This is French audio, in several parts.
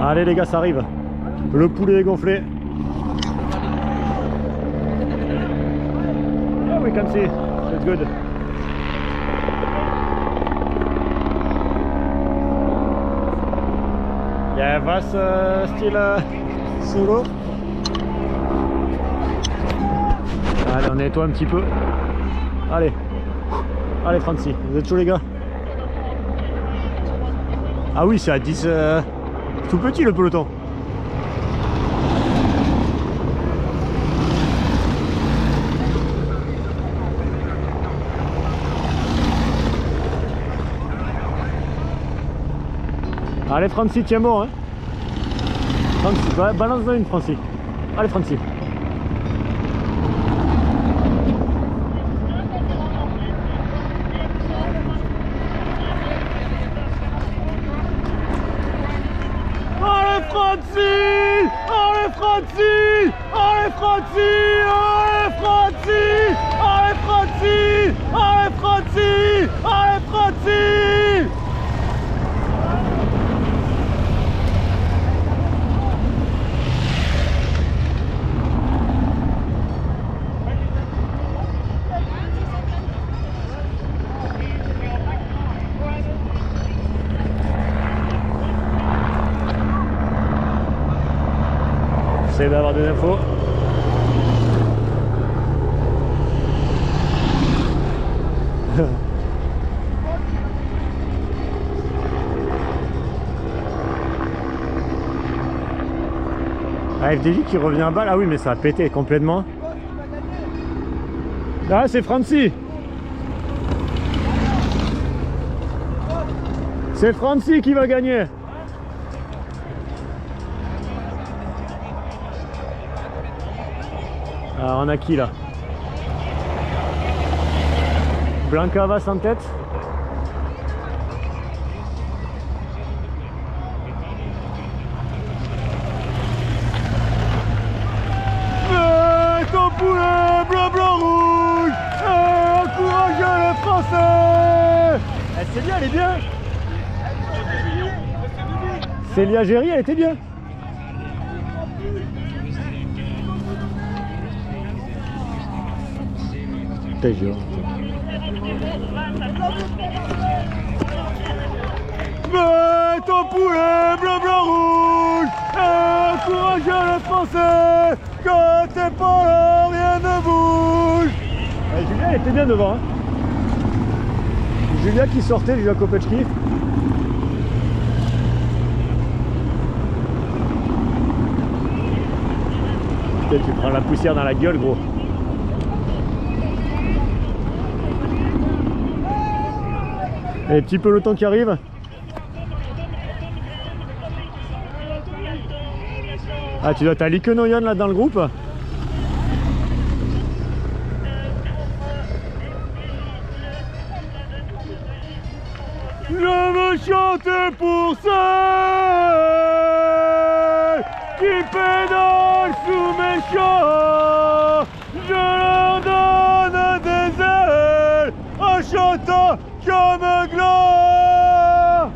Allez les gars, ça arrive. Le poulet est gonflé. Yeah, we can see. It's good. Yeah, was still solo. Allez, on nettoie un petit peu. Allez. Allez Francis, vous êtes chaud les gars? Ah oui, c'est à 10... tout petit le peloton. Allez Francis, tiens bon hein. Francis, balance-en une Francis. Allez Francis. Allez Francis! Allez Francis! Allez Francis! Allez Francis! Allez Francis! Allez Francis! Allez Francis! J'essaie d'avoir des infos. FDJ qui revient à balle. Ah oui, mais ça a pété complètement. Ah, c'est Francis. C'est Francis qui va gagner. Alors on a qui là? Blanca Vas en tête. Ton poulet bleu blanc rouge, encouragez les Français. Célia elle est bien. Célia Géry elle était bien. T'es jure. Mais ton poulet bleu blanc rouge, encouragez les Français, quand t'es pas là, rien ne bouge. Julia elle était bien devant. Hein. Julia qui sortait, Julia Kopeczki. Putain, tu prends la poussière dans la gueule gros. Et petit peloton qui arrive. Ah tu dois t'as Likenoyan là dans le groupe. Je veux chanter pour ceux qui pédalent sous mes chants. Je leur donne des ailes en chantant comme gloire.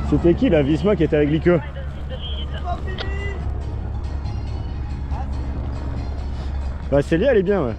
C'était qui la Visma qui était avec Lique? Bah Célia elle est bien ouais.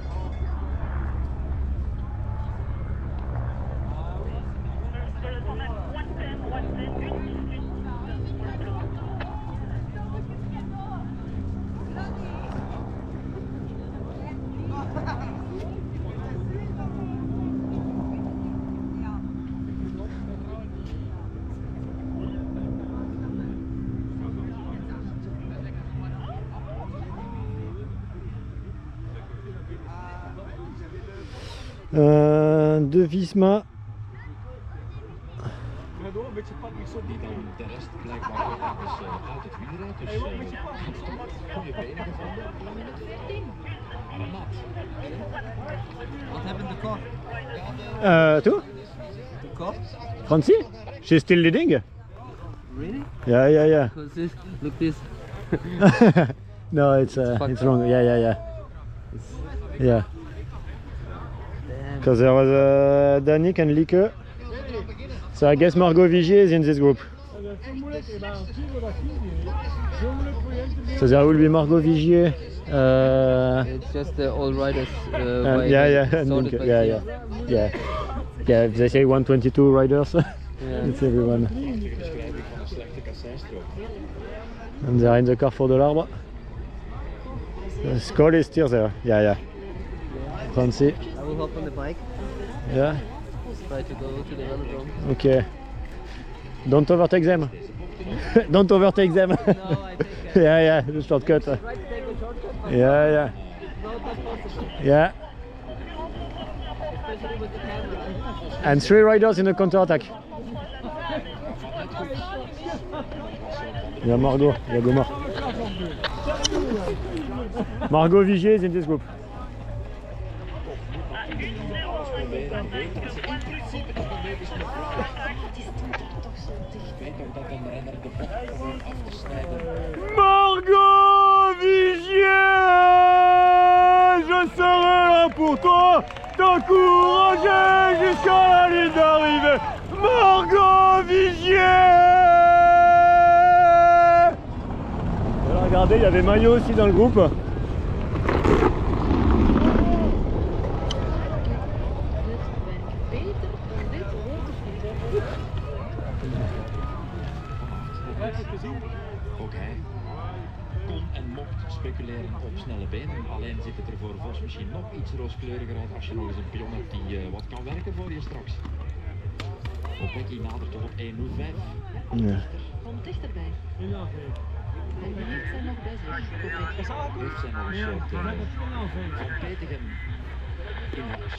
De Visma. Die dan de rest blijkbaar ergens uit het wiel rijdt. Dus goede benen gevonden. Nat. What happened to the car? Tout? The car? Francie? She's still leading? Really? Yeah. Because this, look this. No, it's wrong. Yeah. Damn. Because there was Danik and Lieke. So I guess Margot Vigier is in this group. So there will be Margot Vigier. It's just all riders. Yeah. They say 122 riders. Yeah. It's everyone. Prachtige beschrijving van een slechte kasseinstrook. And they are in the Carrefour de l'Arbre. The Skoll is still there. Yeah. Francie. I will hop on the bike. Yeah. Try to go to the velodrome. Okay. Don't overtake them. Don't overtake them. No, I think. Yeah, the shortcut. Try to take a shortcut. Yeah. No, not possible. Yeah. Especially with the camera. And 3 riders in a counter-attack. Il y a Margot, il y a Gomard. Margot Vigier is in this group. Margot Vigier, je serai là pour toi, t'encourager jusqu'à la ligne d'arrivée. Margot Vigier. Alors regardez, il y avait Maillot aussi dans le groupe. Ook hij kon en mocht speculeren op snelle benen. Alleen ziet het er voor Vos misschien nog iets rooskleuriger uit als je nog eens een pion hebt die wat kan werken voor je straks. Kopecky nadert tot op 1.05. Ja. Kom dichterbij. En die heeft zijn nog bezig. Heeft zij nog een soort van Petegem in huis.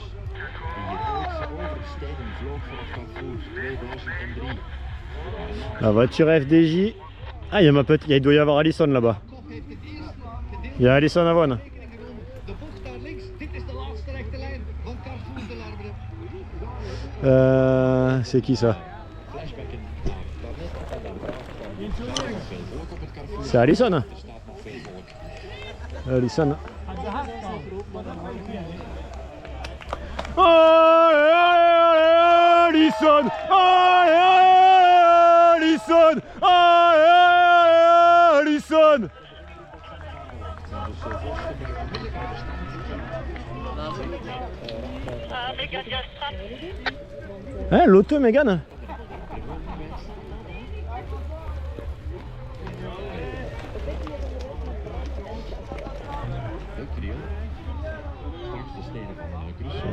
Die hier ooit over steden vloog vanaf Carrefour 2003. La voiture FDJ. Ah, il doit y avoir Allison là-bas. Il y a Allison Avon. De bocht daar links, dit is de laatste rechte lijn van Carrefour de l'Arbre. C'est qui ça? Flashbacken naar daarnet en dan veel volk op het Carrefour. C'est Allison. Er staat nog veel volk. Allison. Allison! Allison! Allison! Hein, l'auto Mégane? Leuk trio. Straks de steden van Brussel.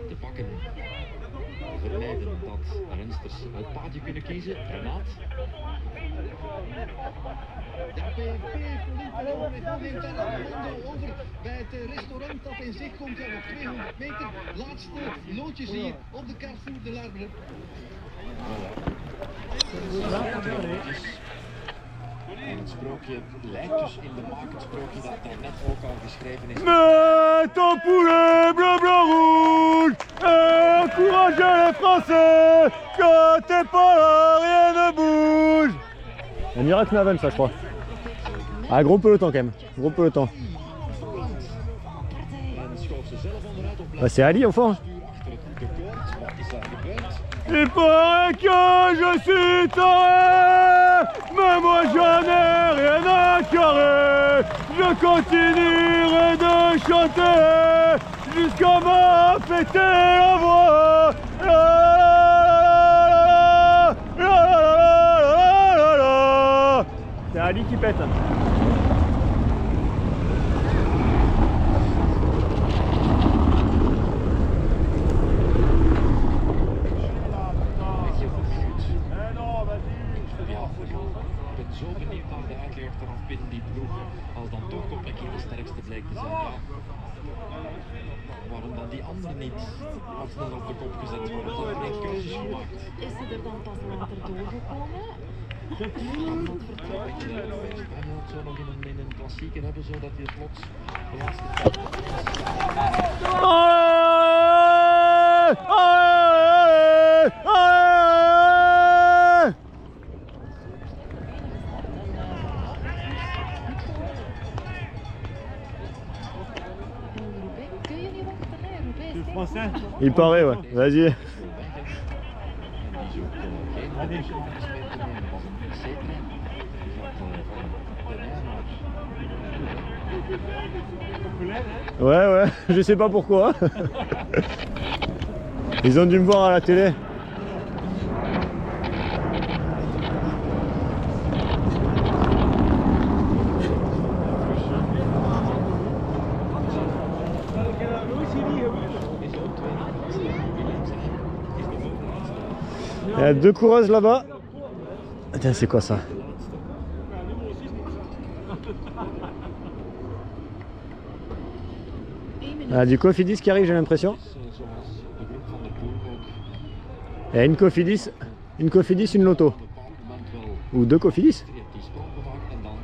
Te pakken vermijden dat rensters het paadje kunnen kiezen. Renaat. De PFP neemt daar een ronde over bij het restaurant dat in zicht komt op 200 meter. Laatste loodjes hier op de Carrefour de l'Arbre. En het sprookje lijkt dus in de maak het sprookje dat daarnet ook al geschreven is. Mets ton poulet bleu, blanc, rouge. Encouragez les Français. Quand t'es pas là, rien ne bouge. Un miracle Naven, ça, je crois. Ah, gros peloton quand même. Gros peloton. En schoof ze zelf onderuit op Bah, c'est Ali au fond. stuur achter het decoort. Wat is daar gebeurd? Il paraît que je suis taré, mais moi j'en ai rien à carrer. Je continuerai de chanter jusqu'à m'en péter la voix. La, la, la, la, la, la. C'est Ali qui pète. Ik ben zo benieuwd naar de uitleg achteraf binnen die ploeg. Als dan toch Kopecky de sterkste bleek te zijn. Ja. Waarom dan die anderen niet wat sneller op de kop gezet worden? Dat er geen keuzes gemaakt. Is ze er dan pas later doorgekomen? Hij wil het zo nog in een klassieker hebben, zodat hij het plots de laatste Roubaix kun je niet wachten, hè? Roubaix Le français. Il paraît, ouais. Vas-y. En die zoekt geen onderzoekers meer te nemen. Dat was een C-trein. Die gaat van de Nijmegen. Ouais, ouais. Je sais pas pourquoi. Ils ont dû me voir à la télé. Il y a 2 coureuses là-bas. Attends, c'est quoi ça? Ah, du Cofidis qui arrive, j'ai l'impression. Zoals de groep van der Poel ook Et une Cofidis, une Lotto. op een bepaald moment wel Ou 2 Cofidis. die sprong gemaakt en dan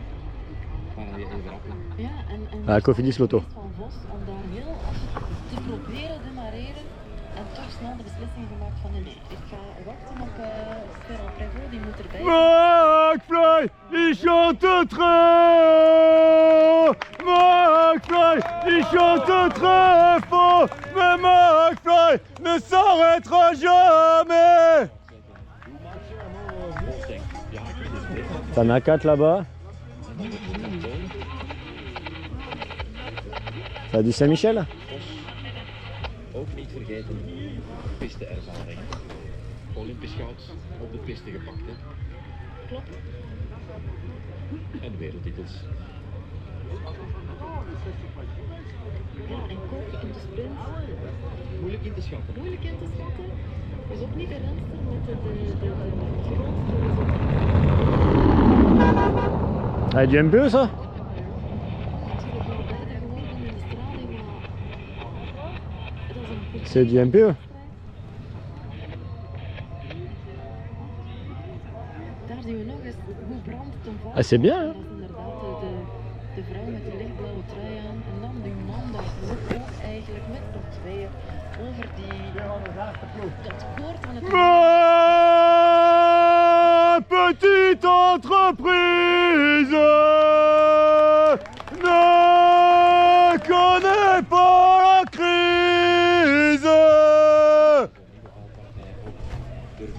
waren je even rappelen. Ja, en Ah, Cofidis Lotto. van Vos om daar heel te proberen demareren en toch snel de beslissing gemaakt van nee, ik ga wachten op Sperel Prévost, die moet erbij zijn. McFly, il chante très haut. McFly, il chante très fort. Mais McFly ne s'arrêtera jamais. Vos denkt, ja, ik weet het beter. T'en as 4 là-bas. En dan wordt het een toon. Ça a du Saint-Michel. Vos, ook niet vergeten, piste-ervaring. Olympisch goud op de piste gepakt, hè. Klopt. En wereldtitels. Ja, en Kok in de sprint, Moeilijk in te schatten. moeilijk in te schatten. Is ook niet de renster met de grootste Ah, du MPE ça? natuurlijk wel derde geworden in de straling, maar dat is een goed C'est du MPE. Daar zien we nog eens hoe brandt ten val. Ah, c'est bien, hè? Dat is inderdaad de vrouw met de lichtblauwe trui aan. En dan die man daar ook eigenlijk met nog tweeën over dat koord van het... Ma petite entreprise ne connaît pas la crise.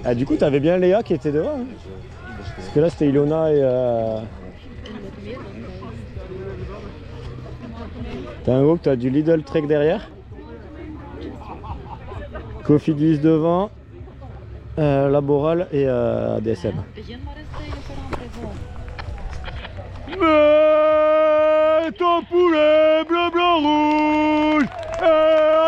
Ah, du coup, t'avais bien Léa qui était devant. Hein? Parce que là, c'était Ilona et. T'as un groupe, t'as du Lidl Trek derrière. Cofidis devant. Laboral et DSM. Begin maar eens tegen Ferrand Prévost. Mais ton poulet bleu, blanc, rouge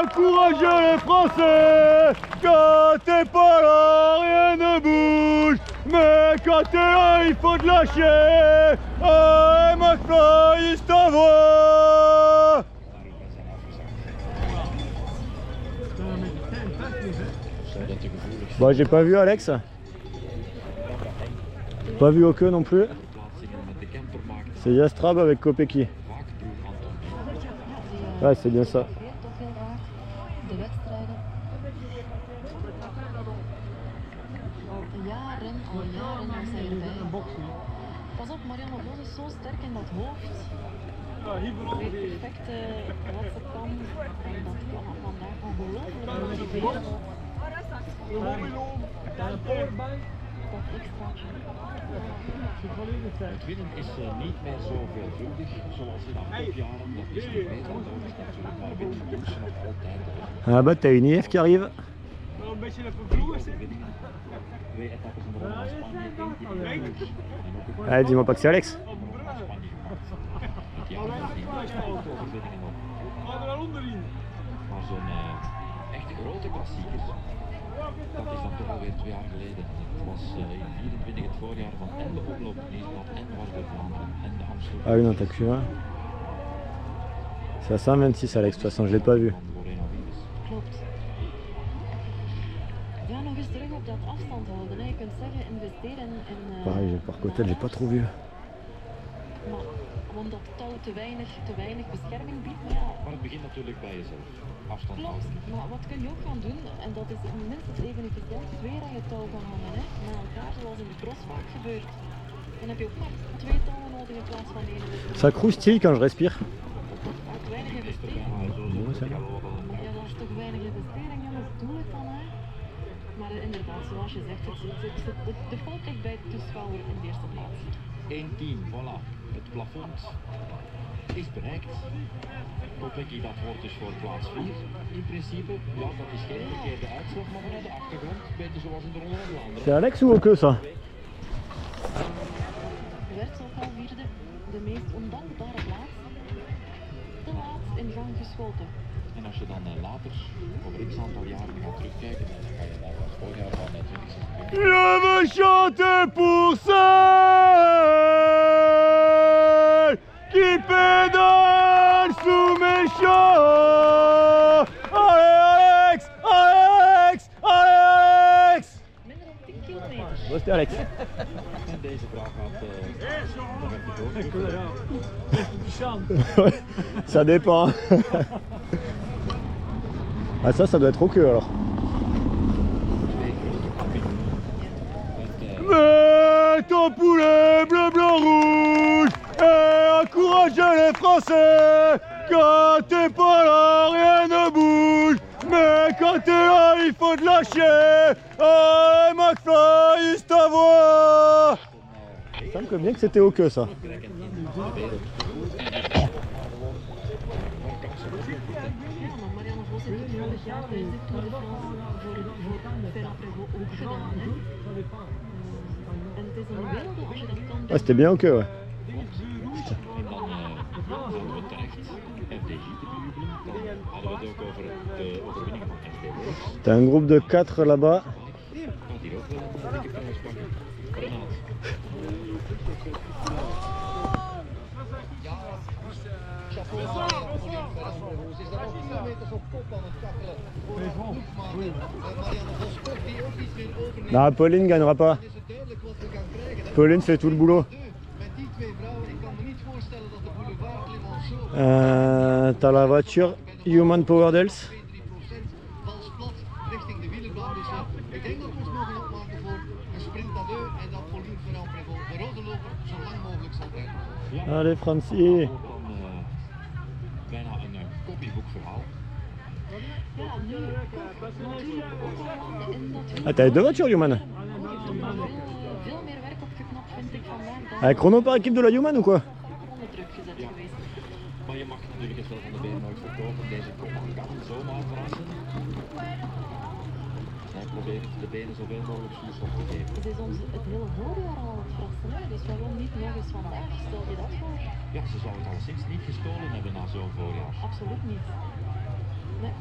encouragez les Français. Quand t'es pas là, rien ne bouge. Mais quand t'es là, il faut te lâcher. Oh, McFly, il t'envoie. Zou dat te gevoelig zijn? Bon, j'ai pas vu Alex. Pas vu Oke non plus. De plaatsingen met de camper maakte C'est Yastrab avec Kopecky. vaak ploeg Anton. Ouais, c'est bien ça. Toch heel raar. De wedstrijden. Al jaren was hij erbij. Pas op, Marianne Vos is zo sterk in dat hoofd. Weet perfect wat ze kan. En dat kan vandaag ongelooflijk motiveren. Dat extraatje. Het winnen is niet meer zo veelvuldig zoals in de topjaren. Dat is niet meer dan over natuurlijk, maar winnen doen ze nog altijd. Ah bah, t'as une IF qui arrive. Overwinningen. 2 etappes in de Ronde van Spanje, eentje in de Rouge. En ook een Ah, dis-moi pas que c'est Alex. Ronde van Spanje gemaakt. Het jaar nadien ook overwinningen op. Maar zo'n echt grote klassieker, dat is dan toch alweer 2 jaar geleden. Het was in 24 het voorjaar van en de omloop Nieuwsblad en Dwars door Vlaanderen en de Amstel. Ah oui, non, t'as que celui-là. C'est à 126 Alex, de toute façon, je l'ai pas vu. Van Lorena Wiebes. Klopt. Ja, nog eens terug op dat afstand houden. Hè. Je kunt zeggen, investeren in... Pareil, j'ai par côté, j'ai pas trop vu. Maar omdat touw te weinig bescherming biedt, maar ja, Maar het begint natuurlijk bij jezelf. Afstand klopt. houden. Maar wat kun je ook gaan doen, en dat is minstens even efficiënt, 2 aan je touw gaan hangen, hè, met elkaar, zoals in de cross vaak gebeurt. Dan heb je ook maar 2 touwen nodig in plaats van 1. Ça croustille quand je respire. Te weinig Is er investeren. bijna zo Mooi, zeg. ja, wel wat Ja, dan is toch weinig investering, jongens, doe het dan hè. Maar inderdaad, zoals je zegt, de fout ligt bij de toeschouwer in de eerste plaats. 1-10, voilà. Het plafond is bereikt. Kopecky, dat wordt dus voor plaats 4. In principe, ja, dat is geen verkeerde uitslag, maar vanuit de achtergrond, een beetje zoals in de Ronde van Vlaanderen. C'est Alex ou que ça? Werd ook al vierde, de meest ondankbare plaats. Te laat in gang geschoten. En als je dan later, over x aantal jaren gaat terugkijken, dan ga je naar het voorjaar van 2026. Je veux chanter pour celle qui pédale sous mes champs. Allez Alex, allez Alex, allez Alex. Minder dan 10 kilometer. Bon, c'était Alex. En deze vraag gaat nog even door. Ouais, ça dépend. Ah ça doit être au queue alors. Twee grote kampioenen. Met Mets ton poulet bleu, blanc, rouge et encourage les Français. Quand t'es pas là, rien ne bouge. Mais quand t'es là, il faut te lâcher. Allez, McFly, is ta voix. Il me semble bien que c'était au queue ça. betrekkend in de wereld. Ja, maar Marianne Vos heeft het vorig jaar tijdens de Tour de France voor Ferrand-Prévot ook gedaan. Hè? En het is een wilde als je dat kan Ouais, c'était bien au queue, ouais. En dan zouden we terecht FDJ te bejubelen. Dan hadden we het ook over de overwinningen van FD Works. T'as un groupe de 4 là-bas. Gaat hier ook wel een dikke prijs pakken. Renaat. Chapeau aan Pauline Ferrand-Prévot. Ze is daar nog kilometers op kop aan het kakkelen voor haar ploegmaat. Marianne Vos kocht die ook iets meer over. Non, Pauline gagnera pas. Dan is het duidelijk wat we gaan krijgen. hè. Pauline fait tout le boulot. Met die twee vrouwen, ik kan me niet voorstellen dat de boulevard Clemenceau T'as la voiture Human Power Dels. 2-3% vals plat richting de wielerbaan. Dus ik denk dat we ons mogen opmaken voor een sprint à deux en dat Pauline Ferrand-Prévot de rode loper zo lang mogelijk zal blijven. Allez Francie. Ook dan bijna een kopieboekverhaal. Ja, nu natuurlijk ook wel in dat Ah, t'avais 2 voitures Human. heeft er maar veel meer werk op geknapt, vind ik vandaag. Dan Avec chrono par équipe de la Human ou quoi? onder druk gezet geweest. Maar je mag natuurlijk het wel van de benen nooit verkopen. Deze kopman kan zomaar verrassen. Hij probeert de benen zoveel mogelijk zuurstof te geven. Het is ons het hele voorjaar al aan het verrassen, hè? Dus waarom niet nog eens vandaag? Stel je dat voor? Ja, ze zou het alleszins niet gestolen hebben na zo'n voorjaar. Absoluut niet. Nee.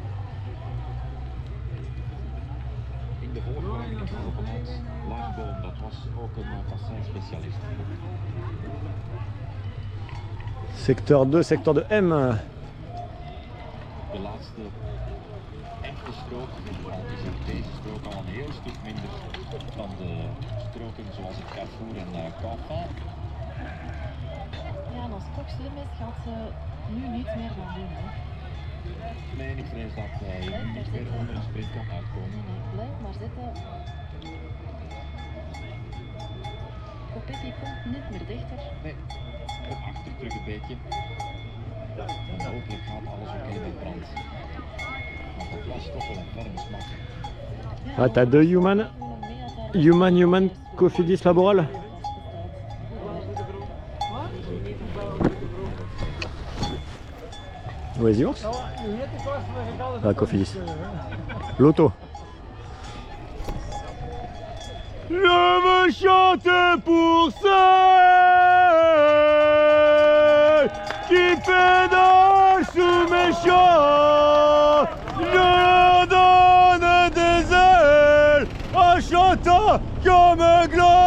In de voorbereiding vanuit Laagboom, dat was ook een kassein-specialist. Secteur 2, secteur de M. De laatste echte strook, al is het deze strook al een heel stuk minder dan de stroken zoals het Carrefour en Canfin. Ja, en als Kok slim is, gaat ze nu niet meer gaan doen. Hè? Nee, ik vrees dat je nu niet meer onder een sprint kan uitkomen. Nee, blijf maar zitten. Kopecky komt niet meer dichter. Nee, op achter terug een beetje. En hopelijk gaat alles oké met brand. Want dat was toch wel een ferme smak. Ja, Ah, t'as 2 Human. Human, Cofidis Laboral. Vas-y, ours. Ah, Cofidis. L'auto. Je veux chanter pour celle qui pédale sous mes champs. Je leur donne des ailes en chantant comme un gland.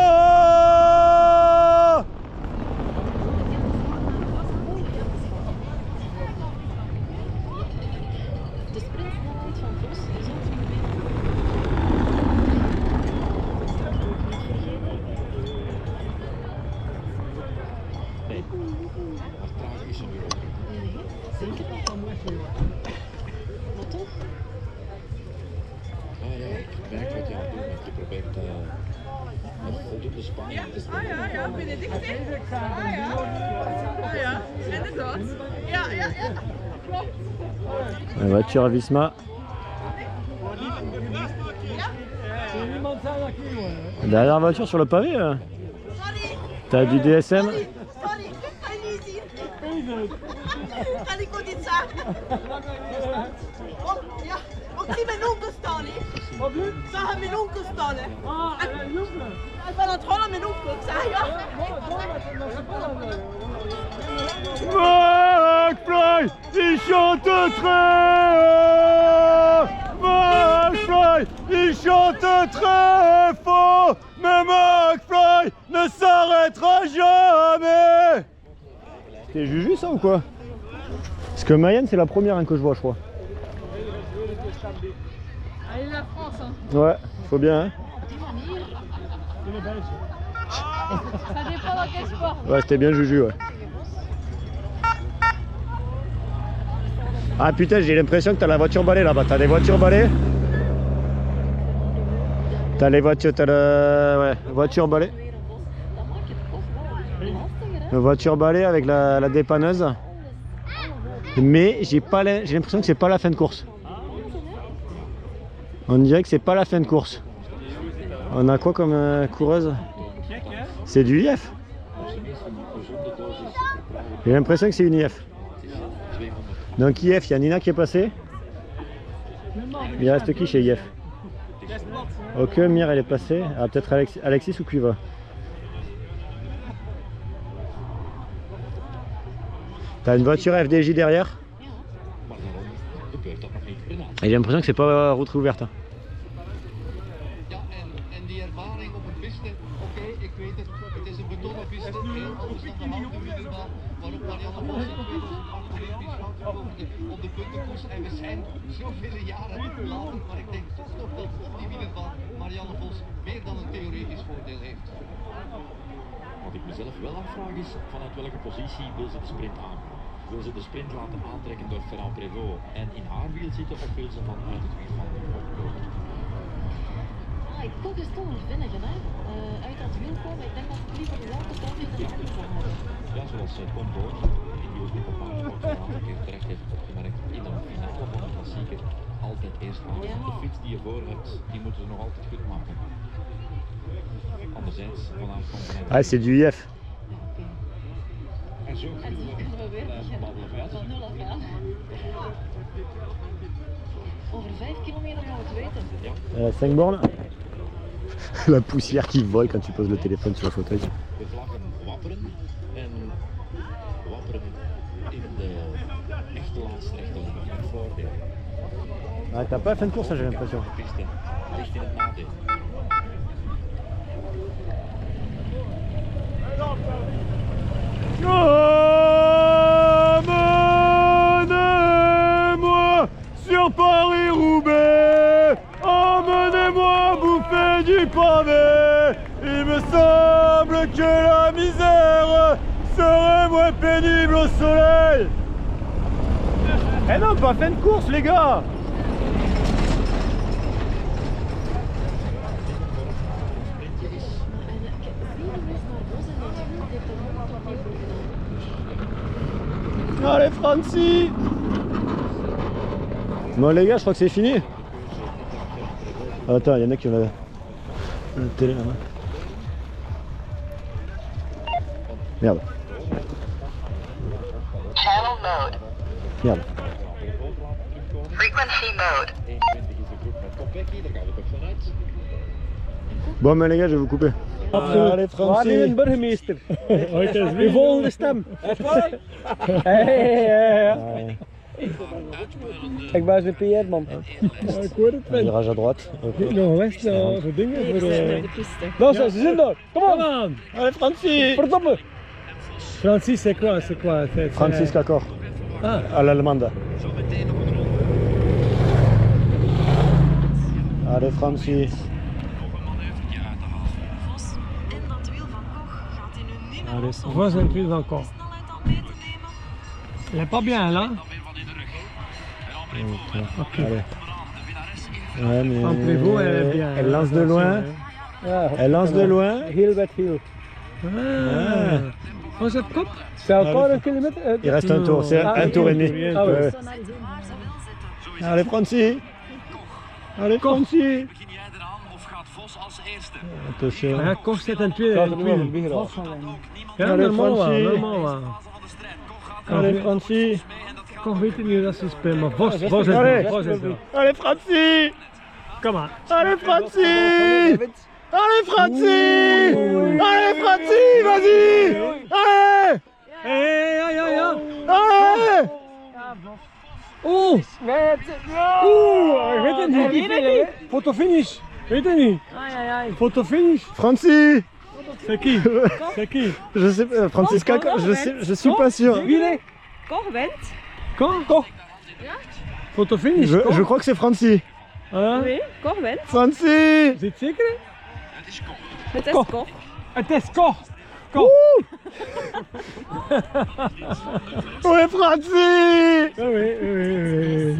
De sprintsnelheid van Vos zult u weten. Nee, maar traag is er nu ook. Nee, zeker niet. Maar toch, Ja, ja, ik merk wat je aan het doen bent. Je probeert met voldoende spanning te spelen. Ja, Benedict. Ah ja, inderdaad. Ja, klopt. La voiture Visma. Derrière la voiture sur le pavé. T'as du DSM. Sorry, kan je niet zien. Kan ik ook niet zeggen. Ja, ik zie mijn onkel staan. Wat doe je? Zag mijn onkel staan. Ik ben aan het rollen met mijn onkel. Ik zeg ja. McFly, il chante très haut. McFly, il chante très fort. Mais McFly ne s'arrêtera jamais. C'était Juju ça ou quoi? Parce que Mayenne c'est la première que je vois je crois. Allez la France hein. Ouais, faut bien hein. Op die manier. Ça dépend dans quel sport. Ouais, c'était bien Juju ouais. Ah putain, j'ai l'impression que t'as la voiture balai là-bas. T'as des voitures balais? T'as les voitures, t'as la ouais, voiture balai. Dan maak je het toch wel lastiger hè. La voiture balai avec la dépanneuse. Mais j'ai l'impression que c'est pas la fin de course. On dirait que c'est pas la fin de course. On a quoi comme coureuse? C'est du IF. J'ai l'impression que c'est une IF. Donc IF, il y a Nina qui est passée. Il reste qui chez IF? Ok, Mire elle est passée. Ah, peut-être Alexis ou Cuva. T'as une voiture FDJ derrière. Et j'ai l'impression que c'est pas route ouverte. Ja, en die ervaring op een piste, oké, ik weet het, het is een betonnen piste, heel anders dan de houten wielerbaan, waarop Marianne Vos in 2008 op de puntenkoers en we zijn zoveel jaren later, maar ik denk toch nog dat op die wielerbaan Marianne Vos meer dan een theoretisch voordeel heeft. Wat ik mezelf wel afvraag is, vanuit welke positie wil ze de sprint aangaan? Wil ze de sprint laten aantrekken door Ferrand Prévot en in haar wiel zitten of wil ze vanuit het wiel van de koploper? Ik kon dus toch wel vinden hè. Uit dat wiel komen. Ik denk dat het liever welke toch in de handen zou hebben. Ja, zoals Tom Boon in die ook op Paardensport een aantal keer terecht heeft opgemerkt, in de finale van een klassieker altijd eerst aan. De fiets die je voor hebt, die moeten ze nog altijd goed maken. Anderzijds, vanuit componenten. Ah, c'est du IF. En zo En zo kunnen we weer beginnen. Van 0 af aan. Over 5 kilometer gaan we het weten. 5 bornes. La poussière qui vole quand tu poses le téléphone sur le fauteuil. De vlaggen wapperen en wapperen in de echte laatste rechte lijn, in het voordeel. Ah, t'as pas la fin de course, j'ai l'impression. De piste ligt in het nadeel. Emmenez-moi sur Paris-Roubaix. Emmenez-moi bouffer du pavé. Il me semble que la misère serait moins pénible au soleil. Eh non, pas fin de course les gars. Allez Francis. Bon les gars, je crois que c'est fini. Ah, attends, il y en a qui ont la télé là-bas. Merde. Channel mode. Merde. Frequency mode. 21 is de groep met Kopecky, daar gaan we toch vanuit. Bon, mais les gars, je vais vous couper. Allez Francis. burgemeester. Uw volgende stem. Hey. Ik ben zijn PR-man. Virage à droite. Ok. Nog west, voor dingen. Non, ze zijn daar. Kom aan. Allez Francis. Verdomme. Francis, c'est quoi? Francis Cacor. Ah. À l'allemande. Allez Francis. Vos in dat wiel van Koch gaat hij nu niet meer los. Vos in het wiel van Koch. Snelheid aan mee te nemen. Il est pas bien là. Allez. Ouais, mais En Prévost, elle est bien. Elle lance de loin. Elle lance de loin. Heel met heel. Ah. Was het kop? C'est encore un kilomètre? Il reste un tour, c'est un tour et demi. Ah ouais. Ouais. Waar ze wil zitten. Allez Francis. Allez Francis. Begin jij eraan of gaat Vos Attention. Ja, Koch zit een tweede. Gaat er Een nu wel tweede. een begin af. Ja, Allee, normaal wel, Francie. normaal wel. Allez Francie. Koch weet niet hoe dat ze spelen, maar Vos is Allez. wel. Vos is wel. Allez Francie. Kom maar. Allez Francie. Allez Francie. Allez Francie, vas-y. Allez. Ja. Allez. Oeh! Oeh, ik weet het niet. Fotofinish. Weet het niet. Fotofinish. Francie. C'est qui? C'est qui? Je sais pas, Francisca, je suis pas sûr. Koch wint. Koch? Fotofinish. Je crois que c'est Francie. Ah, Nee, Koch wint. Francie. zit zeker? Het is Koch. Koch. Het is Koch. Koch. Ouais Francie. Oui.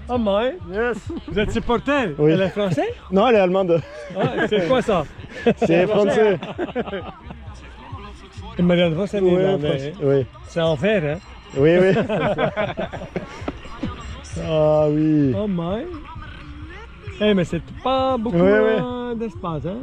Amai. Yes. Vous êtes supporter? Oui. Elle est français? Non, elle est allemande. Ah, c'est quoi ça? C'est français. Et Marianne Vos, c'est Ouais, néerlandais. français. Oui. C'est en fer, hein? Oui, oui. Ah oui. Oh my. Eh, mais c'est pas beaucoup Ouais. d'espace, hein?